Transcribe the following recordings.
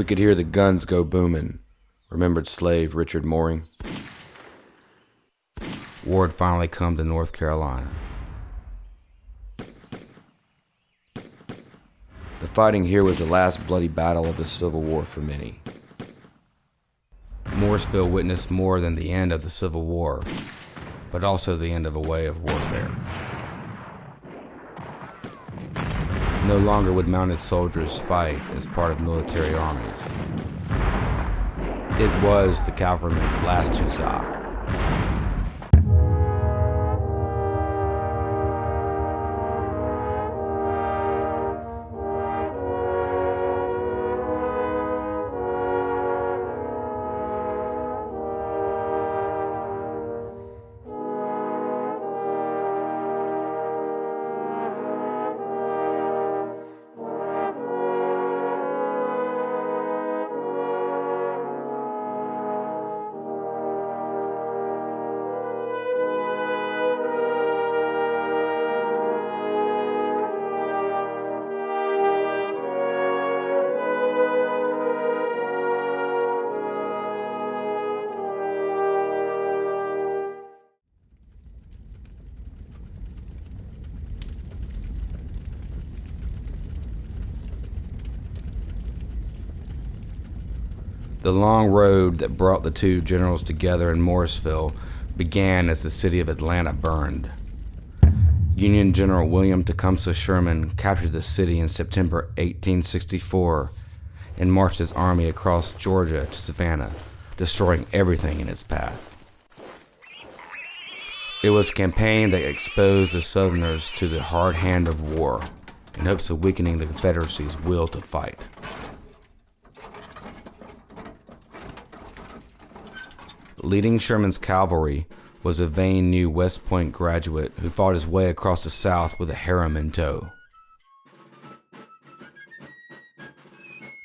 We could hear the guns go booming, remembered slave Richard Mooring. War had finally come to North Carolina. The fighting here was the last bloody battle of the Civil War for many. Morrisville witnessed more than the end of the Civil War, but also the end of a way of warfare. No longer would mounted soldiers fight as part of military armies. It was the cavalryman's last huzzah. The long road that brought the two generals together in Morrisville began as the city of Atlanta burned. Union General William Tecumseh Sherman captured the city in September 1864 and marched his army across Georgia to Savannah, destroying everything in its path. It was a campaign that exposed the Southerners to the hard hand of war in hopes of weakening the Confederacy's will to fight. Leading Sherman's cavalry was a vain new West Point graduate who fought his way across the South with a harem in tow.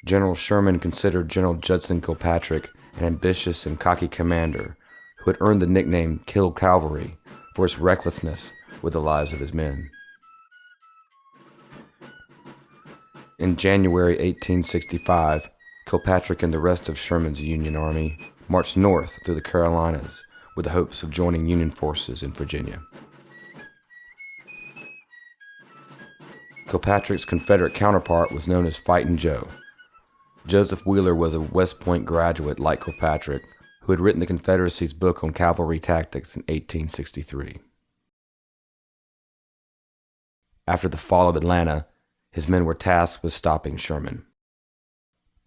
General Sherman considered General Judson Kilpatrick an ambitious and cocky commander who had earned the nickname Kill Cavalry for his recklessness with the lives of his men. In January 1865, Kilpatrick and the rest of Sherman's Union Army marched north through the Carolinas with the hopes of joining Union forces in Virginia. Kilpatrick's Confederate counterpart was known as Fightin' Joe. Joseph Wheeler was a West Point graduate like Kilpatrick who had written the Confederacy's book on cavalry tactics in 1863. After the fall of Atlanta, his men were tasked with stopping Sherman.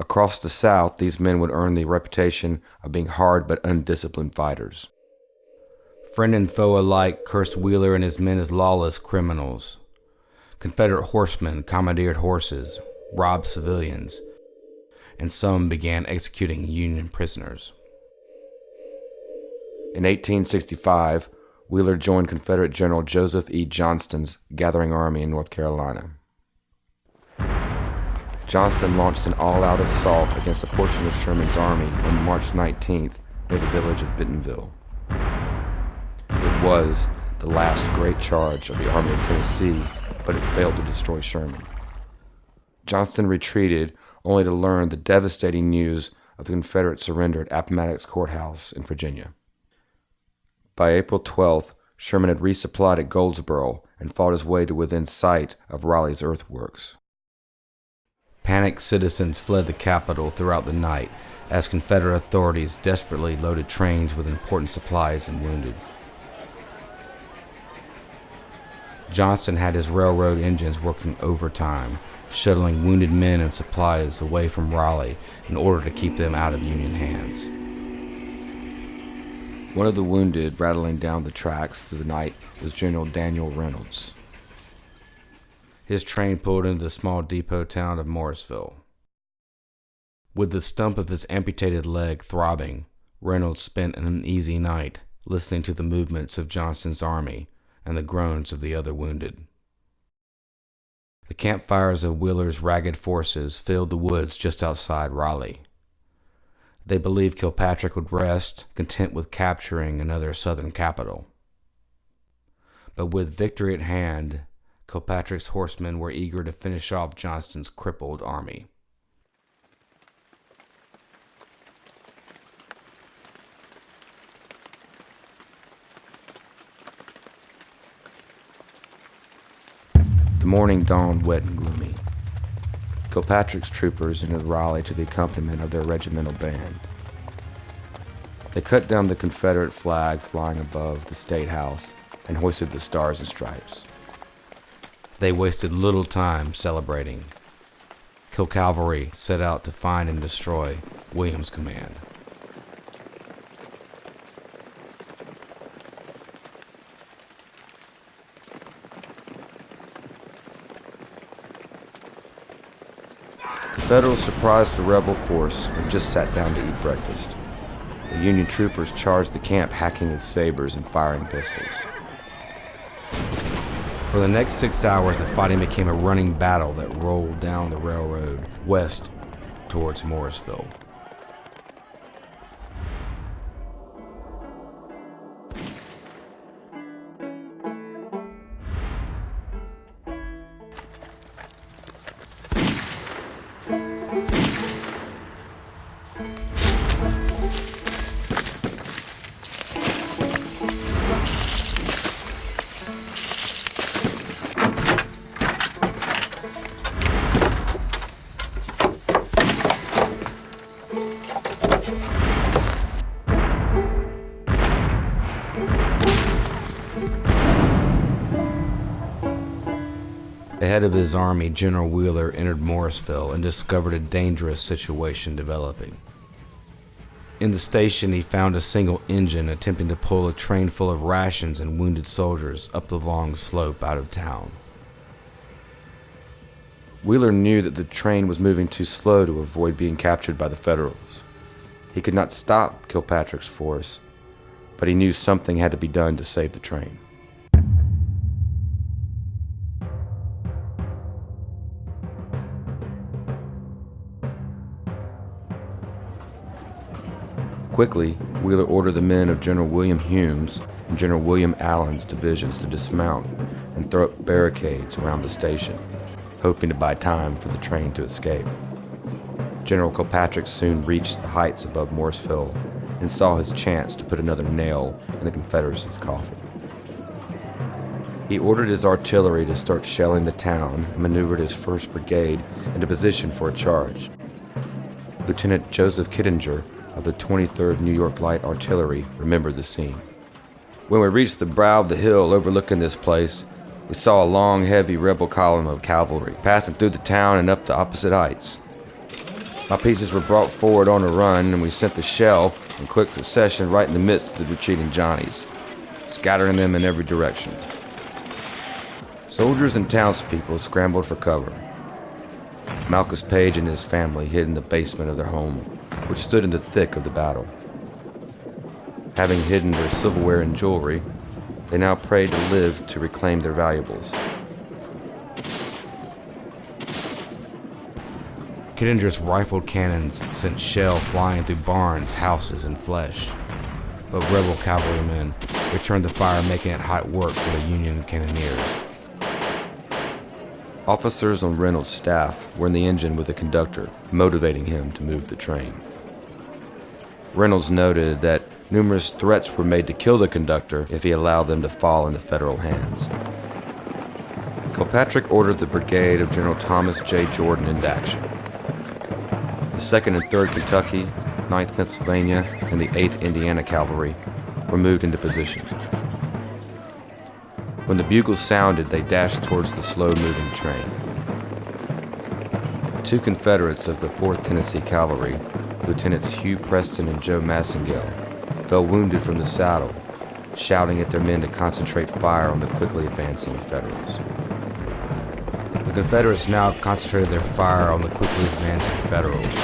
Across the South, these men would earn the reputation of being hard but undisciplined fighters. Friend and foe alike cursed Wheeler and his men as lawless criminals. Confederate horsemen commandeered horses, robbed civilians, and some began executing Union prisoners. In 1865, Wheeler joined Confederate General Joseph E. Johnston's gathering army in North Carolina. Johnston launched an all-out assault against a portion of Sherman's army on March 19th near the village of Bentonville. It was the last great charge of the Army of Tennessee, but it failed to destroy Sherman. Johnston retreated only to learn the devastating news of the Confederate surrender at Appomattox Courthouse in Virginia. By April 12th, Sherman had resupplied at Goldsboro and fought his way to within sight of Raleigh's earthworks. Panicked citizens fled the capital throughout the night as Confederate authorities desperately loaded trains with important supplies and wounded. Johnston had his railroad engines working overtime, shuttling wounded men and supplies away from Raleigh in order to keep them out of Union hands. One of the wounded rattling down the tracks through the night was General Daniel Reynolds. His train pulled into the small depot town of Morrisville. With the stump of his amputated leg throbbing, Reynolds spent an uneasy night listening to the movements of Johnston's army and the groans of the other wounded. The campfires of Wheeler's ragged forces filled the woods just outside Raleigh. They believed Kilpatrick would rest, content with capturing another Southern capital. But with victory at hand, Kilpatrick's horsemen were eager to finish off Johnston's crippled army. morning dawned wet and gloomy. Kilpatrick's troopers entered Raleigh to the accompaniment of their regimental band. They cut down the Confederate flag flying above the State House and hoisted the Stars and Stripes. They wasted little time celebrating. Cavalry set out to find and destroy William's command. The Federals surprised the rebel force and just sat down to eat breakfast. The Union troopers charged the camp, hacking with sabers and firing pistols. For the next 6 hours, the fighting became a running battle that rolled down the railroad west towards Morrisville. Ahead of his army, General Wheeler entered Morrisville and discovered a dangerous situation developing. In the station, he found a single engine attempting to pull a train full of rations and wounded soldiers up the long slope out of town. Wheeler knew that the train was moving too slow to avoid being captured by the Federals. He could not stop Kilpatrick's force, but he knew something had to be done to save the train. Quickly, Wheeler ordered the men of General William Hume's and General William Allen's divisions to dismount and throw up barricades around the station, hoping to buy time for the train to escape. General Kilpatrick soon reached the heights above Morrisville and saw his chance to put another nail in the Confederacy's coffin. He ordered his artillery to start shelling the town and maneuvered his 1st Brigade into position for a charge. Lieutenant Joseph Kittinger of the 23rd New York Light Artillery remembered the scene. When we reached the brow of the hill overlooking this place, we saw a long, heavy rebel column of cavalry passing through the town and up the opposite heights. My pieces were brought forward on a run, and we sent the shell in quick succession right in the midst of the retreating Johnnies, scattering them in every direction. Soldiers and townspeople scrambled for cover. Malchus Page and his family hid in the basement of their home, which stood in the thick of the battle. Having hidden their silverware and jewelry, they now prayed to live to reclaim their valuables. Kittinger's rifled cannons sent shell flying through barns, houses, and flesh, but rebel cavalrymen returned the fire, making it hot work for the Union cannoneers. Officers on Reynolds' staff were in the engine with the conductor, motivating him to move the train. Reynolds noted that numerous threats were made to kill the conductor if he allowed them to fall into Federal hands. Kilpatrick ordered the brigade of General Thomas J. Jordan into action. The 2nd and 3rd Kentucky, 9th Pennsylvania, and the 8th Indiana Cavalry were moved into position. When the bugles sounded, they dashed towards the slow-moving train. 2 Confederates of the 4th Tennessee Cavalry, Lieutenants Hugh Preston and Joe Massengale, fell wounded from the saddle, shouting at their men to concentrate fire on the quickly advancing Federals. The Confederates now concentrated their fire on the quickly advancing Federals.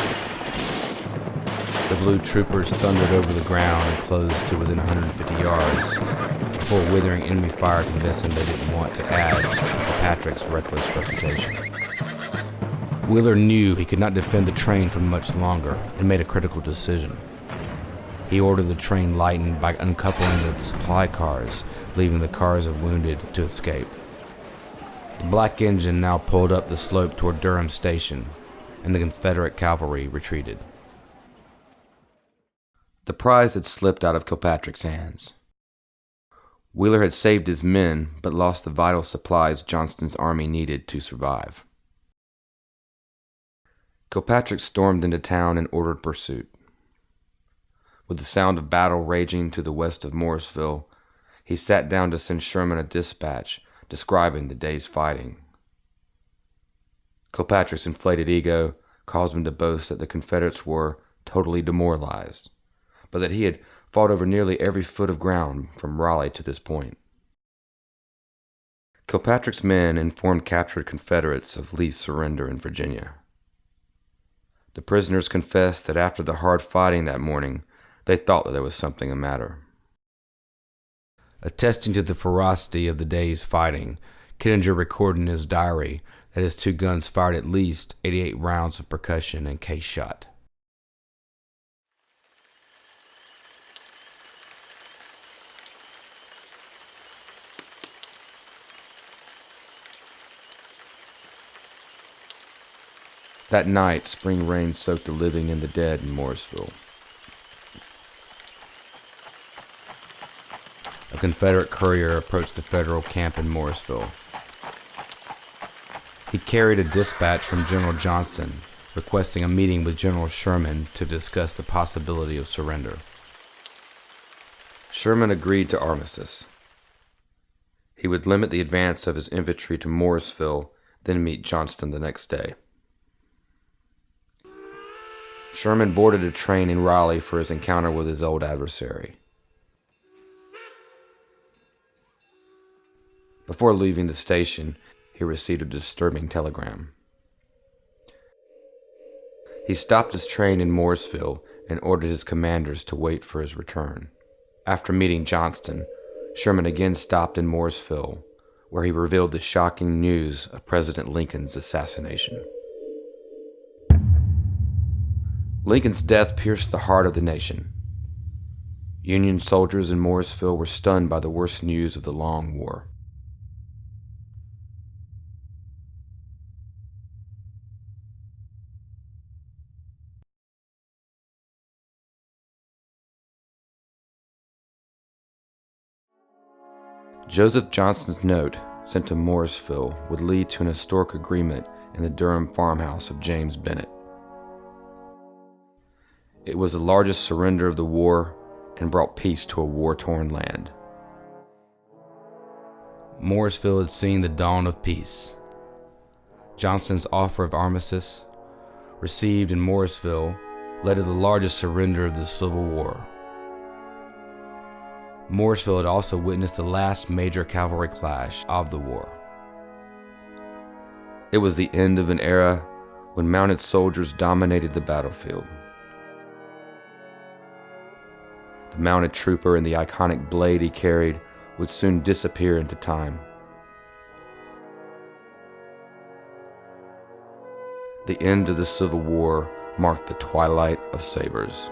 The blue troopers thundered over the ground and closed to within 150 yards, before withering enemy fire convinced them they didn't want to add to Kilpatrick's reckless reputation. Wheeler knew he could not defend the train for much longer and made a critical decision. He ordered the train lightened by uncoupling the supply cars, leaving the cars of wounded to escape. The black engine now pulled up the slope toward Durham Station, and the Confederate cavalry retreated. The prize had slipped out of Kilpatrick's hands. Wheeler had saved his men, but lost the vital supplies Johnston's army needed to survive. Kilpatrick stormed into town and ordered pursuit. With the sound of battle raging to the west of Morrisville, he sat down to send Sherman a dispatch describing the day's fighting. Kilpatrick's inflated ego caused him to boast that the Confederates were totally demoralized, but that he had fought over nearly every foot of ground from Raleigh to this point. Kilpatrick's men informed captured Confederates of Lee's surrender in Virginia. The prisoners confessed that after the hard fighting that morning, they thought that there was something the matter. Attesting to the ferocity of the day's fighting, Kittinger recorded in his diary that his 2 guns fired at least 88 rounds of percussion and case shot. That night, spring rain soaked the living and the dead in Morrisville. A Confederate courier approached the Federal camp in Morrisville. He carried a dispatch from General Johnston requesting a meeting with General Sherman to discuss the possibility of surrender. Sherman agreed to armistice. He would limit the advance of his infantry to Morrisville, then meet Johnston the next day. Sherman boarded a train in Raleigh for his encounter with his old adversary. Before leaving the station, he received a disturbing telegram. He stopped his train in Morrisville and ordered his commanders to wait for his return. After meeting Johnston, Sherman again stopped in Morrisville, where he revealed the shocking news of President Lincoln's assassination. Lincoln's death pierced the heart of the nation. Union soldiers in Morrisville were stunned by the worst news of the long war. Joseph Johnston's note, sent to Morrisville, would lead to an historic agreement in the Durham farmhouse of James Bennett. It was the largest surrender of the war and brought peace to a war-torn land. Morrisville had seen the dawn of peace. Johnston's offer of armistice, received in Morrisville, led to the largest surrender of the Civil War. Morrisville had also witnessed the last major cavalry clash of the war. It was the end of an era when mounted soldiers dominated the battlefield. The mounted trooper and the iconic blade he carried would soon disappear into time. The end of the Civil War marked the Twilight of Sabers.